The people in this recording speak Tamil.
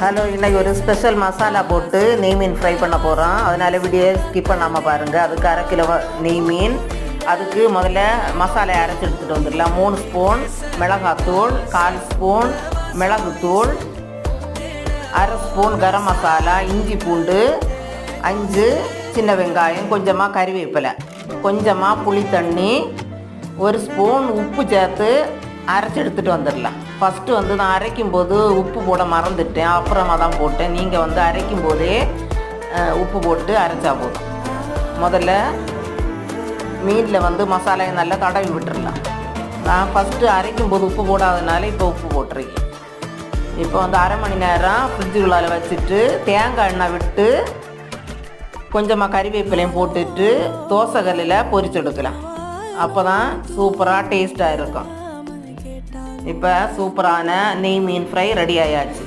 ஹலோ, இன்றைக்கி ஒரு ஸ்பெஷல் மசாலா போட்டு நெய் மீன் ஃப்ரை பண்ண போகிறோம். அதனால் வீடியோ ஸ்கிப் பண்ணாமல் பாருங்கள். அதுக்கு 1/2 கிலோ நெய் மீன். அதுக்கு முதல்ல மசாலா அரைச்சி எடுத்துகிட்டு வந்துடலாம். 3 ஸ்பூன் மிளகாத்தூள், 1/4 ஸ்பூன் மிளகுத்தூள், 1/2 ஸ்பூன் கரம் மசாலா, இஞ்சி பூண்டு 5 சின்ன வெங்காயம், கொஞ்சமாக கறிவேப்பிலை, கொஞ்சமாக புளி தண்ணி, 1 ஸ்பூன் உப்பு சேர்த்து அரைச்சி எடுத்துகிட்டு வந்துடலாம். ஃபஸ்ட்டு நான் அரைக்கும் போது உப்பு போட மறந்துட்டேன், அப்புறமா தான் போட்டேன். நீங்கள் அரைக்கும் போதே உப்பு போட்டு அரைச்சா போதும். முதல்ல மீனில் மசாலையை நல்லா தடவி விட்டுடலாம். நான் ஃபஸ்ட்டு அரைக்கும் போது உப்பு போடாதனால இப்போ உப்பு போட்டுருக்கேன். இப்போ 1/2 மணி நேரம் ஃப்ரிட்ஜுக்குள்ளால் வச்சுட்டு தேங்காய் எண்ணெய் விட்டு கொஞ்சமாக கறிவேப்பிலையும் போட்டுட்டு தோசை கல்லில் பொரிச்செடுக்கலாம். அப்போ தான் சூப்பராக டேஸ்ட்டாக இருக்கும். இப்போ சூப்பரான நெய் மீன் ஃப்ரை ரெடி ஆயாச்சு.